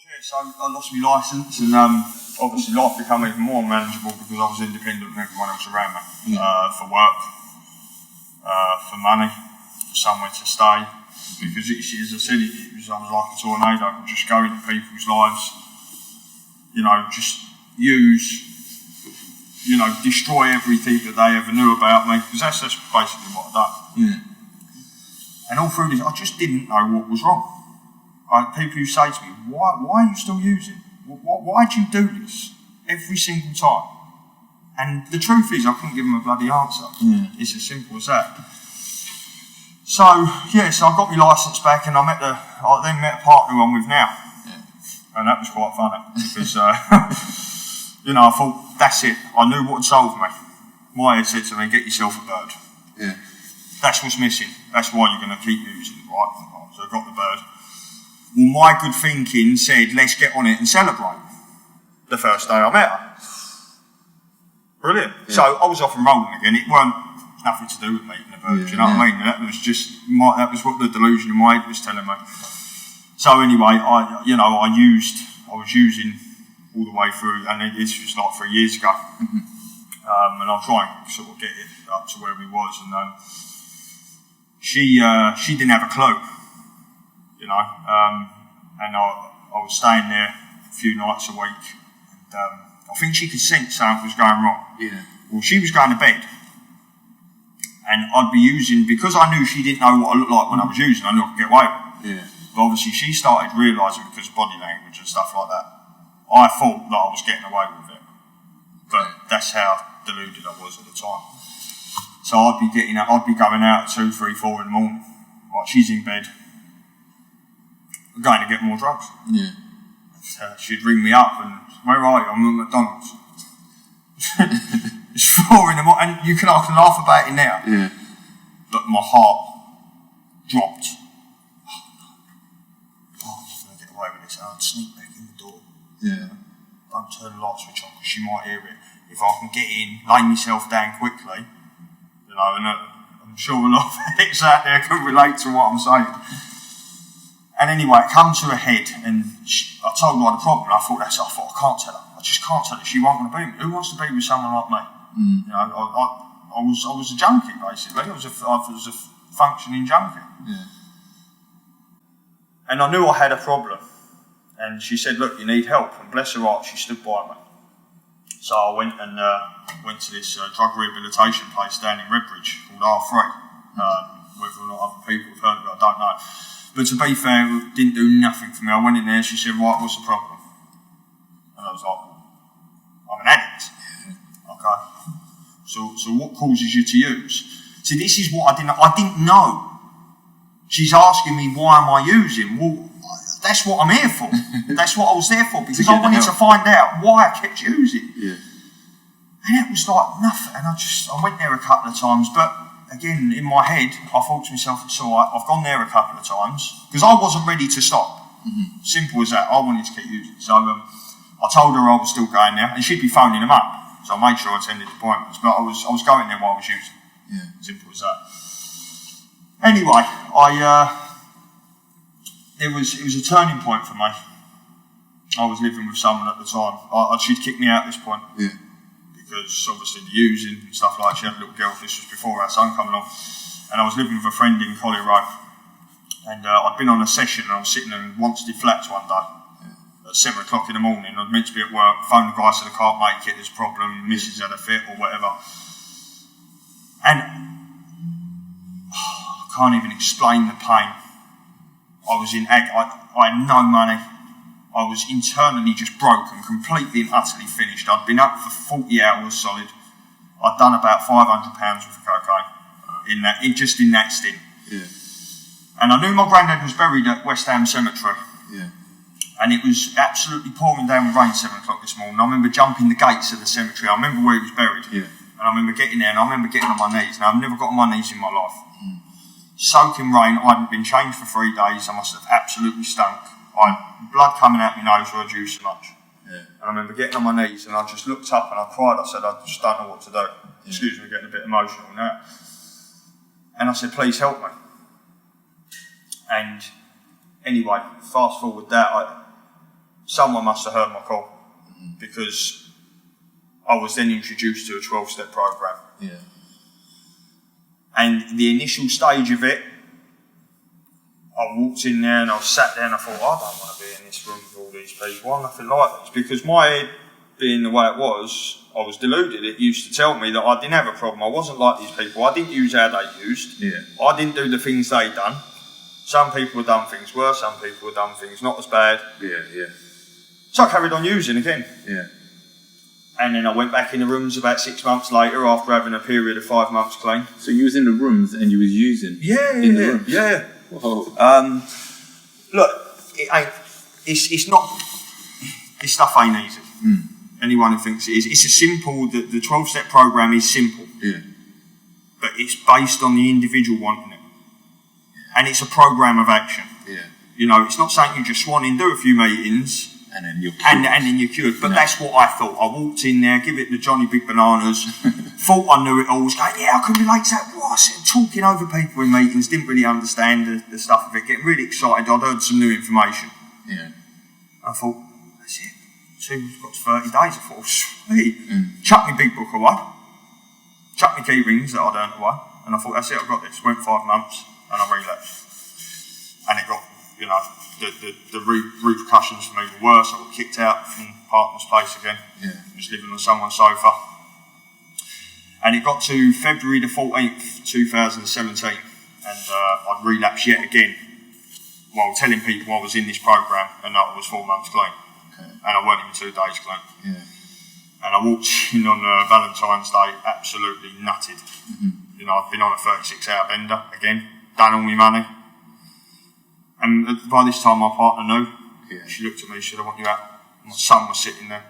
Yeah, so I lost my licence, and obviously life became even more manageable because I was independent of everyone else around me. For work, for money, for somewhere to stay. Because as I said, I was like a tornado. I could just go into people's lives, just destroy everything that they ever knew about me. Because that's basically what I've done. Yeah. And all through this, I just didn't know what was wrong. People who say to me, why are you still using? Why do you do this every single time? And the truth is, I couldn't give them a bloody answer. Yeah. It's as simple as that. So I got my licence back, and I then met a partner who I'm with now. Yeah. And that was quite funny because, I thought, that's it. I knew what would solve me. My head said to me, get yourself a bird. Yeah. That's what's missing. That's why you're going to keep using it, right? So I got the bird. Well, my good thinking said, let's get on it and celebrate. The first day I met her. Brilliant. Yeah. So I was off and rolling again. It weren't nothing to do with meeting the bird, do you know what I mean? That was just, that was what the delusion in my head was telling me. So anyway, I was using all the way through, and this was like 3 years ago. Mm-hmm. And I'll try and sort of get it up to where we was, and she didn't have a clue. And I was staying there a few nights a week, and I think she could sense something was going wrong. Yeah. Well, she was going to bed, and I'd be using, because I knew she didn't know what I looked like when I was using, I knew I could get away with it. Yeah. But obviously she started realising, because of body language and stuff like that, I thought that I was getting away with it. But that's how deluded I was at the time. So I'd be going out at 2, 3, 4 in the morning. Like, she's in bed. I'm going to get more drugs. Yeah. She'd ring me up and, where are you? I'm at McDonald's. It's 4 in the morning, and I can laugh about it now. Yeah. But my heart dropped. Oh no. I'm just going to get away with this. I'd sneak back in the door. Yeah. Don't turn the light switch on because she might hear it. If I can get in, lay myself down quickly, and I'm sure a lot of addicts out there can relate to what I'm saying. And anyway, it come to a head, and I told her the problem. I thought, I can't tell her. I just can't tell her. She won't want to be with me. Who wants to be with someone like me? Mm. I was a junkie, basically. I was a functioning junkie. Yeah. And I knew I had a problem. And she said, look, you need help. And bless her heart, she stood by me. So I went to this drug rehabilitation place down in Redbridge called R3. Whether or not other people have heard of it, I don't know. But to be fair, it didn't do nothing for me. I went in there, she said, right, what's the problem? And I was like, I'm an addict. Okay. So what causes you to use? See, this is what I didn't know. She's asking me, why am I using? Well, that's what I'm here for. That's what I was there for, because I wanted to find out why I kept using. Yeah. And it was like nothing. And I went there a couple of times, but again, in my head, I thought to myself, it's all right, I've gone there a couple of times, because I wasn't ready to stop. Mm-hmm. Simple as that. I wanted to keep using. So I told her I was still going there, and she'd be phoning them up. So I made sure I attended appointments, but I was going there while I was using. Yeah. Simple as that. Anyway, it was a turning point for me. I was living with someone at the time. She'd kicked me out at this point. Yeah. Because obviously the using and stuff like that, she had a little girl, this was before our son coming along, and I was living with a friend in Collier Road, and I'd been on a session, and I was sitting in Wanstead Flats one day at 7 o'clock in the morning. I was meant to be at work, phoned the guy, said I can't make it, there's a problem, Mrs. had a fit or whatever, and I can't even explain the pain. I was in I had no money. I was internally just broken, completely and utterly finished. I'd been up for 40 hours solid. I'd done about £500 worth of cocaine just in that stint. Yeah. And I knew my granddad was buried at West Ham Cemetery. Yeah. And it was absolutely pouring down with rain 7 o'clock this morning. I remember jumping the gates of the cemetery. I remember where he was buried. Yeah. And I remember getting there, and I remember getting on my knees. Now, I've never got on my knees in my life. Soaking rain. I hadn't been changed for 3 days. I must have absolutely stunk. I had blood coming out my nose where I'd used so much. Yeah. And I remember getting on my knees, and I just looked up and I cried. I said, I just don't know what to do. Yeah. Excuse me, getting a bit emotional now. And I said, please help me. And anyway, fast forward that, someone must have heard my call, because I was then introduced to a 12-step program. Yeah. And the initial stage of it, I walked in there and I sat there and I thought, I don't want to be in this room with all these people. I'm nothing like this. Because my head, being the way it was, I was deluded. It used to tell me that I didn't have a problem. I wasn't like these people. I didn't use how they used. Yeah. I didn't do the things they done. Some people have done things worse. Some people have done things not as bad. Yeah, yeah. So I carried on using again. Yeah. And then I went back in the rooms about 6 months later after having a period of 5 months clean. So you was in the rooms and you was using? In the rooms? Yeah. Whoa. Look, it's not, this stuff ain't easy. Anyone who thinks it is. It's a simple, the 12-step program is simple. Yeah. But it's based on the individual wanting it. And it's a program of action. Yeah. You know, it's not something you just swan in, do a few meetings, and then you're cured. And then you're cured. But that's what I thought. I walked in there, give it the Johnny Big Bananas, thought I knew it all, was going, yeah, I can relate to that. What? Talking over people in meetings, didn't really understand the stuff of it, getting really excited. I'd heard some new information. Yeah. I thought, that's it. So we've got 30 days. I thought, sweet. Chuck my big book away. Chuck my key rings that I'd earned away. And I thought, that's it, I've got this. Went 5 months and I relapsed. And it got, you know, the repercussions for me were worse. I got kicked out from partner's place again. Yeah. Just living on someone's sofa. And it got to February the 14th, 2017. And I'd relapsed yet again while telling people I was in this program and that I was 4 months clean. Okay. And I weren't even 2 days clean. Yeah. And I walked in on Valentine's Day absolutely nutted. You know, I'd been on a 36-hour bender again, done all my money. And by this time my partner knew. Yeah. She looked at me, she said, I want you out. My son was sitting there.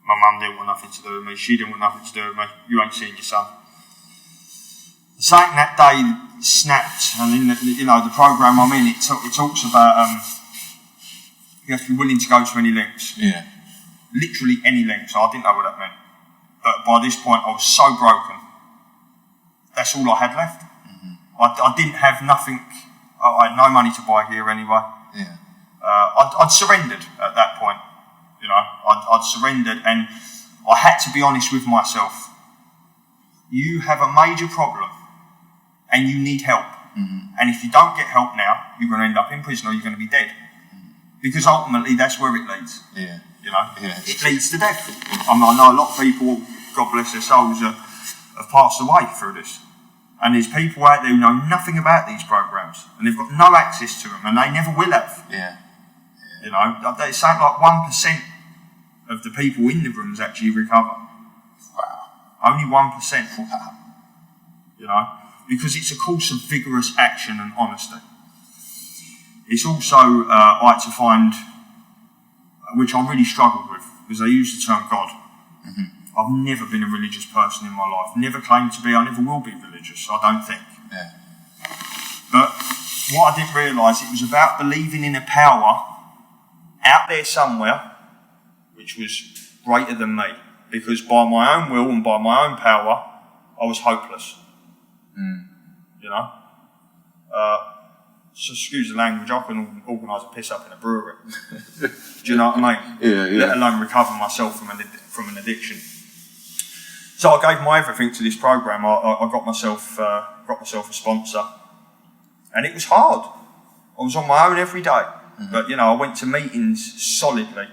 My mum didn't want nothing to do with me. She didn't want nothing to do with me. You ain't seen your son. Something that day snapped, and in the program I'm in, it talks about you have to be willing to go to any lengths. Yeah. Literally any lengths. I didn't know what that meant. But by this point I was so broken. That's all I had left. I didn't have nothing. I had no money to buy gear anyway. Yeah. I'd surrendered at that point. You know, I'd surrendered, and I had to be honest with myself. You have a major problem, and you need help. And if you don't get help now, you're going to end up in prison or you're going to be dead. Because ultimately, that's where it leads. Yeah. You know, Yeah. it leads to death. I know a lot of people, God bless their souls, have passed away through this. And there's people out there who know nothing about these programs, and they've got no access to them, and they never will have. Yeah. You know, it's something like 1% of the people in the rooms actually recover. Wow. Only 1%. Wow. You know, because it's a course of vigorous action and honesty. It's also, I had to find, which I really struggled with, because they use the term God. I've never been a religious person in my life. Never claimed to be. I never will be religious, I don't think. Yeah. But what I didn't realise, it was about believing in a power out there somewhere which was greater than me. Because by my own will and by my own power, I was hopeless. You know? So excuse the language, I can organise a piss up in a brewery. Do you know what I mean? Yeah, yeah. Let alone recover myself from an addiction. So I gave my everything to this program. I got myself a sponsor, and it was hard. I was on my own every day, but you know, I went to meetings solidly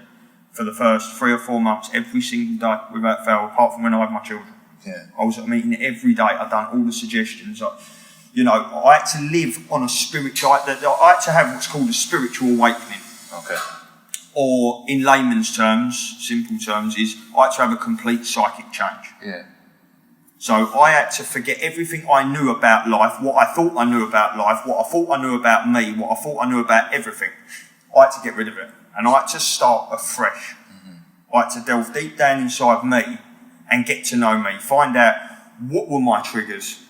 for the first 3 or 4 months, every single day without fail, apart from when I had my children. Yeah. I was at a meeting every day. I'd done all the suggestions. You know, I had to live on a spiritual. I had to have what's called a spiritual awakening. Okay. Or in layman's terms, simple terms, is I had to have a complete psychic change. Yeah. So I had to forget everything I knew about life, what I thought I knew about life, what I thought I knew about me, what I thought I knew about everything. I had to get rid of it. And I had to start afresh. I had to delve deep down inside me and get to know me, find out what were my triggers,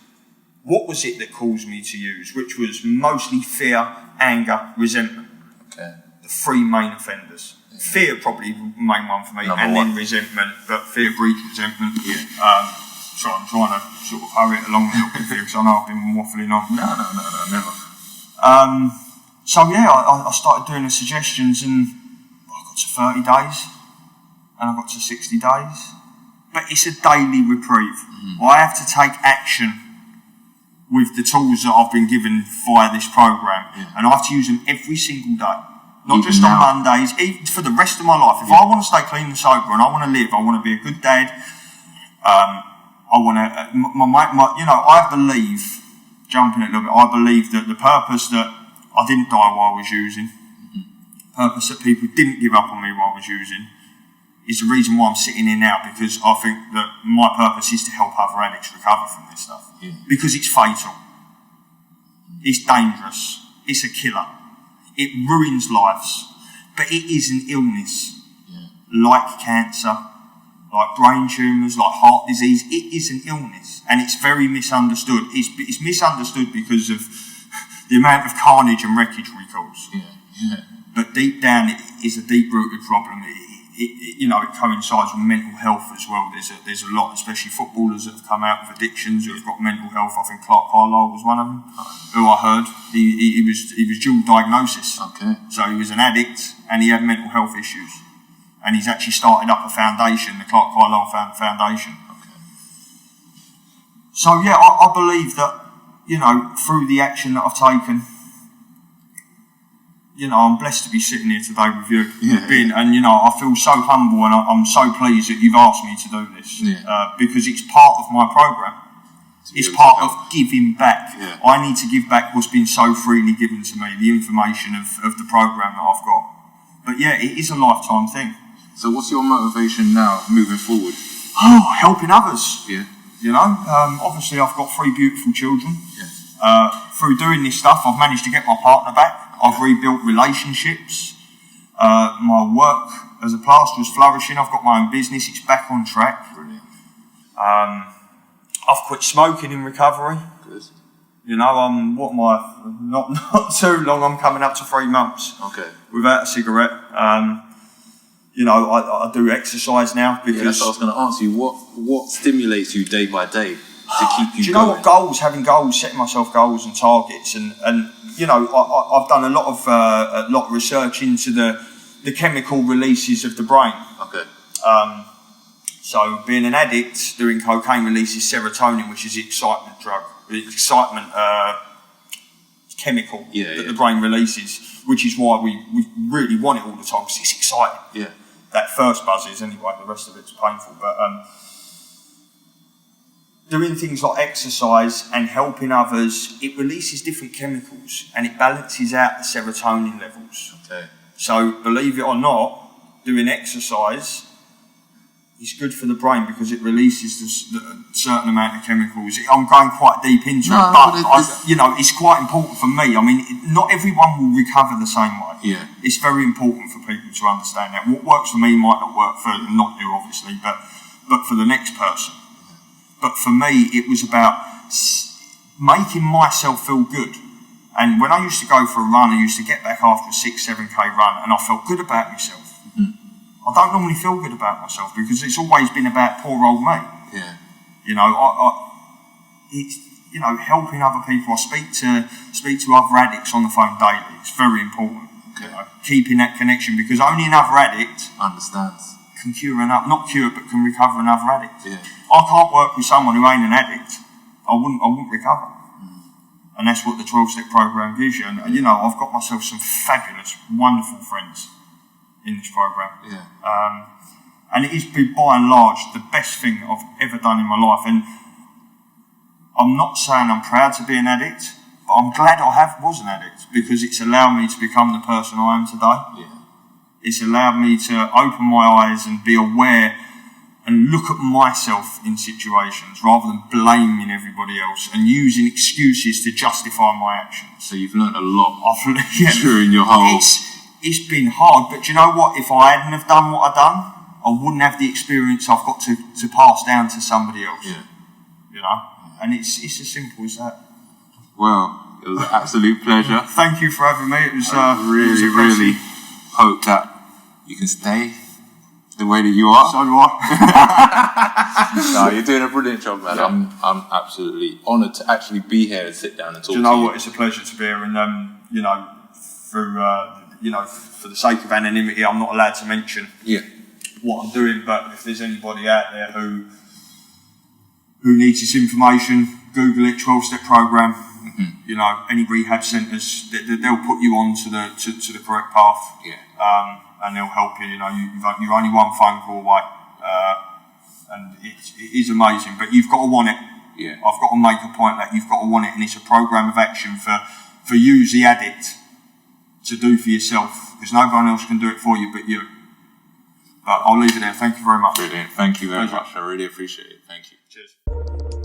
what was it that caused me to use, which was mostly fear, anger, resentment. Okay. The 3 main offenders. Fear probably the main one for me, Number and 1. then resentment, but fear breeds resentment. Yeah. So I'm trying to sort of hurry it along a little bit here because I know I've been waffling on. No, never. So yeah, I started doing the suggestions, and I got to 30 days, and I got to 60 days. But it's a daily reprieve. I have to take action with the tools that I've been given via this program, and I have to use them every single day. Not even just on Mondays, even for the rest of my life. If I want to stay clean and sober, and I want to live, I want to be a good dad. I want to, I believe, jumping a little bit, I believe that the purpose that I didn't die while I was using, purpose that people didn't give up on me while I was using, is the reason why I'm sitting here now, because I think that my purpose is to help other addicts recover from this stuff. Because it's fatal. It's dangerous. It's a killer. It ruins lives. But it is an illness. Like cancer, like brain tumours, like heart disease. It is an illness. And it's very misunderstood. It's misunderstood because of the amount of carnage and wreckage we cause. But deep down, it is a deep-rooted problem. It coincides with mental health as well. There's a lot, especially footballers that have come out with addictions who have got mental health. I think Clark Carlisle was one of them, who I heard. He was dual diagnosis. Okay. So he was an addict and he had mental health issues. And he's actually started up a foundation, the Clark Carlisle Foundation. Okay. So yeah, I believe that, through the action that I've taken, I'm blessed to be sitting here today with you. And I feel so humble, and I'm so pleased that you've asked me to do this, because it's part of my program. It's part of giving back. I need to give back what's been so freely given to me, the information of the program that I've got. But yeah, it is a lifetime thing. So what's your motivation now, moving forward? Helping others. Obviously I've got 3 beautiful children. Through doing this stuff, I've managed to get my partner back. I've rebuilt relationships. My work as a plasterer is flourishing. I've got my own business. It's back on track. Brilliant. I've quit smoking in recovery. Good. I'm not too long. I'm coming up to 3 months. Okay. Without a cigarette. I do exercise now because. That's what I was going to ask you. What stimulates you day by day to keep you? Do you know what goals? Having goals, setting myself goals and targets, and I've done a lot of research into the chemical releases of the brain. Okay. So being an addict, doing cocaine releases serotonin, which is the excitement drug, the excitement chemical that the brain releases, which is why we really want it all the time, because it's exciting. Yeah. That first buzz is anyway, the rest of it's painful. But doing things like exercise and helping others, it releases different chemicals and it balances out the serotonin levels. Okay. So believe it or not, doing exercise is good for the brain because it releases a certain amount of chemicals. I'm going quite deep into it, but it's quite important for me. I mean, not everyone will recover the same way. Yeah. It's very important for people to understand that. What works for me might not work for not you, obviously, but for the next person. But for me, it was about making myself feel good. And when I used to go for a run, I used to get back after a 6-7k run, and I felt good about myself. I don't normally feel good about myself because it's always been about poor old me. Yeah. It's helping other people. I speak to other addicts on the phone daily. It's very important. Okay. Keeping that connection, because only another addict understands can not cure, but can recover another addict. Yeah. I can't work with someone who ain't an addict. I wouldn't recover. And that's what the 12-step program gives you. And I've got myself some fabulous, wonderful friends in this program. Yeah. And it is, by and large, the best thing I've ever done in my life. And I'm not saying I'm proud to be an addict, but I'm glad I was an addict, because it's allowed me to become the person I am today. Yeah. It's allowed me to open my eyes and be aware and look at myself in situations rather than blaming everybody else and using excuses to justify my actions. So you've learned a lot yeah. during your whole... It's been hard, but do you know what? If I hadn't have done what I've done, I wouldn't have the experience I've got to pass down to somebody else. Yeah. And it's as simple as that. Well, it was an absolute pleasure. Thank you for having me. It was I really hope that you can stay the way that you are. So do I. No, you're doing a brilliant job, man. Yeah. I'm absolutely honoured to actually be here and sit down and talk to you. Do you know what? It's a pleasure to be here, and through you know, for the sake of anonymity, I'm not allowed to mention Yeah. what I'm doing. But if there's anybody out there who needs this information, Google it, 12-step program. You know, any rehab centres, they'll put you on to the correct path. Yeah. And they'll help you. You know, you're only one phone call away, and it is amazing. But you've got to want it. Yeah. I've got to make a point that you've got to want it, and it's a program of action for you, the addict, to do for yourself, because no one else can do it for you but you. But I'll leave it there. Thank you very much. Brilliant. Thank you very Pleasure. much. I really appreciate it. Thank you. Cheers.